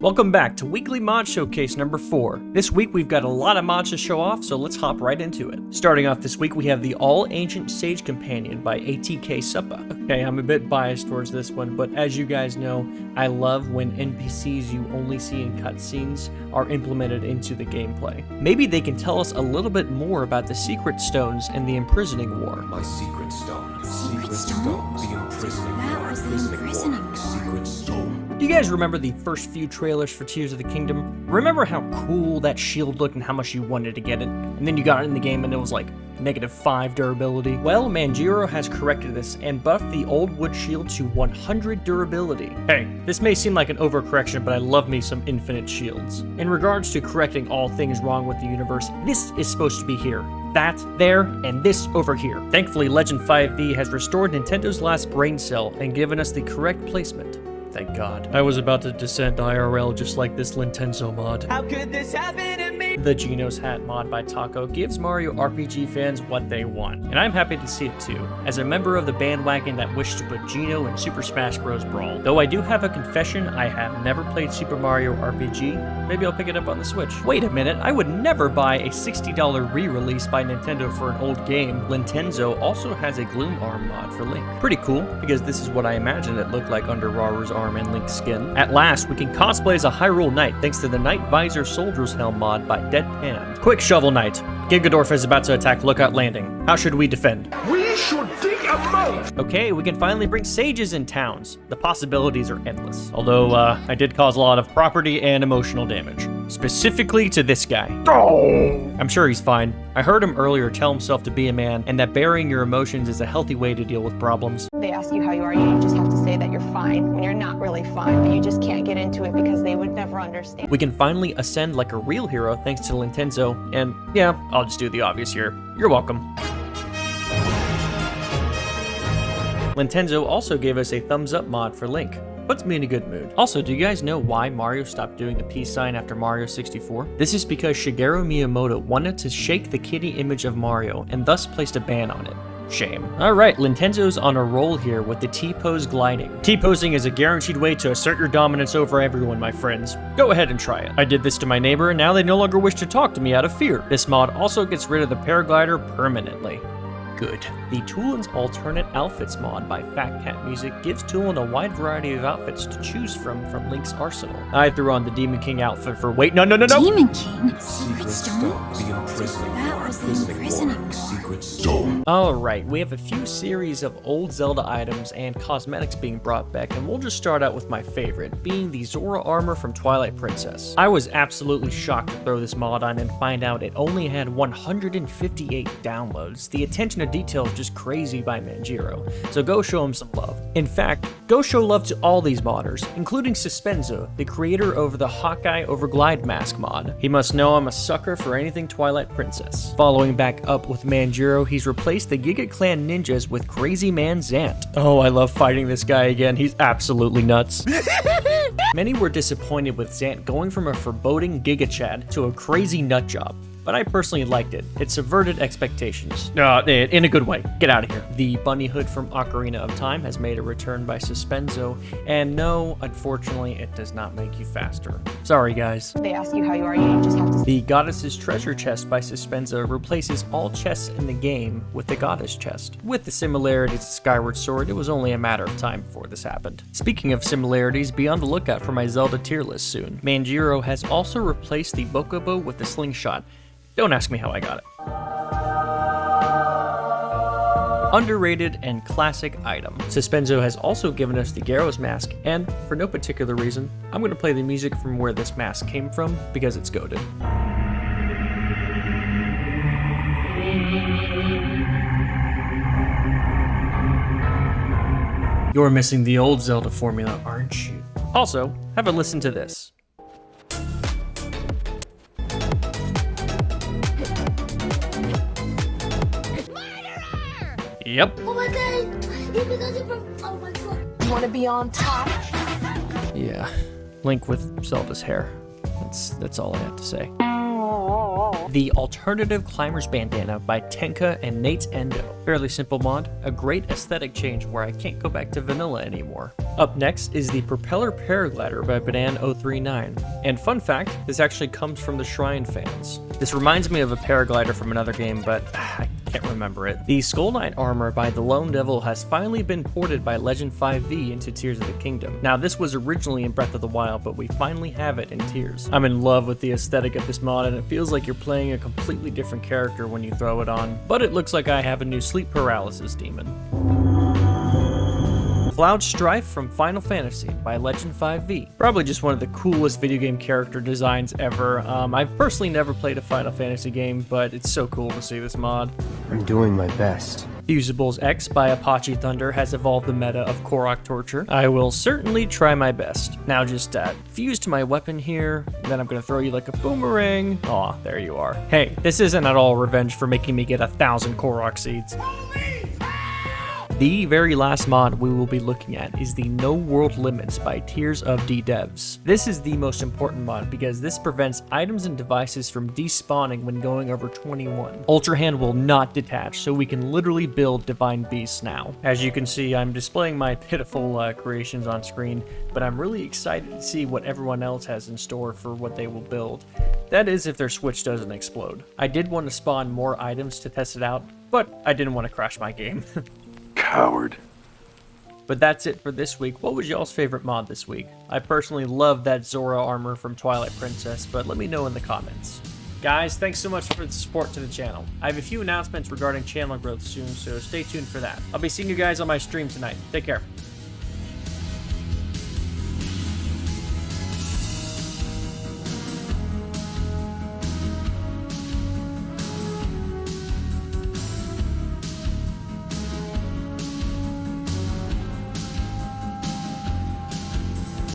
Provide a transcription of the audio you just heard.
Welcome back to Weekly Mod Showcase number 4. This week we've got a lot of mods to show off, so let's hop right into it. Starting off this week, we have the All-Ancient Sage Companion by ATK Suppa. Okay, I'm a bit biased towards this one, but as you guys know, I love when NPCs you only see in cutscenes are implemented into the gameplay. Maybe they can tell us a little bit more about the Secret Stones and the Imprisoning War. My Secret Stone. Secret Stone? The Imprisoning War. That was the Imprisoning War. Secret Stone. Do you guys remember the first few trailers for Tears of the Kingdom? Remember how cool that shield looked and how much you wanted to get it? And then you got it in the game and it was like -5 durability. Well, Manjiro has corrected this and buffed the old wood shield to 100 durability. Hey, this may seem like an overcorrection, but I love me some infinite shields. In regards to correcting all things wrong with the universe, this is supposed to be here. That, there, and this over here. Thankfully, Legend 5V has restored Nintendo's last brain cell and given us the correct placement. Thank God. I was about to descend IRL just like this Lintenzo mod. How could this happen to me? The Geno's Hat mod by Taco gives Mario RPG fans what they want, and I'm happy to see it too, as a member of the bandwagon that wished to put Geno in Super Smash Bros. Brawl. Though I do have a confession, I have never played Super Mario RPG. Maybe I'll pick it up on the Switch. Wait a minute, I would never buy a $60 re-release by Nintendo for an old game. Lintenzo also has a Gloom Arm mod for Link. Pretty cool, because this is what I imagined it looked like under Raru's arm and Link's skin. At last, we can cosplay as a Hyrule Knight thanks to the Knight Visor Soldier's Helm mod by Deadpan. Quick Shovel Knight. Gigadorf is about to attack Lookout Landing. How should we defend? We should dig a moat! Okay, we can finally bring sages in towns. The possibilities are endless. Although, I did cause a lot of property and emotional damage. Specifically to this guy. Oh! I'm sure he's fine. I heard him earlier tell himself to be a man, and that burying your emotions is a healthy way to deal with problems. They ask you how you are, you just have to say that you're fine when you're not really fine, but you just can't get into it because they would never understand. We can finally ascend like a real hero thanks to Lintenzo, and yeah, I'll just do the obvious here. You're welcome. Lintenzo also gave us a thumbs up mod for Link. Puts me in a good mood. Also, do you guys know why Mario stopped doing the peace sign after Mario 64? This is because Shigeru Miyamoto wanted to shake the kitty image of Mario and thus placed a ban on it. Shame. Alright, Lintenzo's on a roll here with the T-pose gliding. T-posing is a guaranteed way to assert your dominance over everyone, my friends. Go ahead and try it. I did this to my neighbor and now they no longer wish to talk to me out of fear. This mod also gets rid of the paraglider permanently. Good. The Toolin's Alternate Outfits mod by Fat Cat Music gives Toolin a wide variety of outfits to choose from Link's arsenal. I threw on the Demon King outfit for wait, no! Demon King? Secret Stone. Stone? The Imprisoning War. That was the Imprisoning War. Secret Stone. Alright, we have a few series of old Zelda items and cosmetics being brought back, and we'll just start out with my favorite, being the Zora armor from Twilight Princess. I was absolutely shocked to throw this mod on and find out it only had 158 downloads. The attention to detail is just crazy by Manjiro, so go show him some love. In fact, go show love to all these modders, including Suspenzo, the creator of the Hawkeye over Glide Mask mod. He must know I'm a sucker for anything Twilight Princess. Following back up with Manjiro, he's replaced the Giga Clan ninjas with Crazy Man Zant. Oh, I love fighting this guy again, he's absolutely nuts. Many were disappointed with Zant going from a foreboding Giga Chad to a crazy nut job, but I personally liked it. It subverted expectations. In a good way. Get out of here. The bunny hood from Ocarina of Time has made a return by Suspenzo, and no, unfortunately, it does not make you faster. Sorry, guys. They ask you how you are, you just have to The Goddess's Treasure Chest by Suspenzo replaces all chests in the game with the Goddess Chest. With the similarities to Skyward Sword, it was only a matter of time before this happened. Speaking of similarities, be on the lookout for my Zelda tier list soon. Manjiro has also replaced the Bokobo with the Slingshot. Don't ask me how I got it. Underrated and classic item. Suspenzo has also given us the Gyro's mask, and for no particular reason, I'm going to play the music from where this mask came from because it's goated. You're missing the old Zelda formula, aren't you? Also, have a listen to this. Yep. Oh my god! Oh my god! You want to be on top? Yeah. Link with Zelda's hair. That's all I have to say. The Alternative Climber's Bandana by Tenka and Nate Endo. Fairly simple mod, a great aesthetic change where I can't go back to vanilla anymore. Up next is the Propeller Paraglider by Banan039. And fun fact, this actually comes from the Shrine fans. This reminds me of a paraglider from another game, but I can't remember it. The Skull Knight armor by the Lone Devil has finally been ported by Legend 5V into Tears of the Kingdom. Now this was originally in Breath of the Wild, but we finally have it in Tears. I'm in love with the aesthetic of this mod, and it feels like you're playing a completely different character when you throw it on, but it looks like I have a new sleep paralysis demon. Cloud Strife from Final Fantasy by Legend 5V. Probably just one of the coolest video game character designs ever. I've personally never played a Final Fantasy game, but it's so cool to see this mod. I'm doing my best. Fusibles X by Apache Thunder has evolved the meta of Korok Torture. I will certainly try my best. Now just fuse to my weapon here, then I'm gonna throw you like a boomerang. Aw, there you are. Hey, this isn't at all revenge for making me get 1,000 Korok seeds. The very last mod we will be looking at is the No World Limits by Tears of D Devs. This is the most important mod because this prevents items and devices from despawning when going over 21. Ultra Hand will not detach, so we can literally build Divine Beasts now. As you can see, I'm displaying my pitiful creations on screen, but I'm really excited to see what everyone else has in store for what they will build. That is if their Switch doesn't explode. I did want to spawn more items to test it out, but I didn't want to crash my game. Coward. But that's it for this week. What was y'all's favorite mod this week? I personally love that Zora armor from Twilight Princess, but let me know in the comments. Guys, thanks so much for the support to the channel. I have a few announcements regarding channel growth soon, so stay tuned for that. I'll be seeing you guys on my stream tonight. Take care.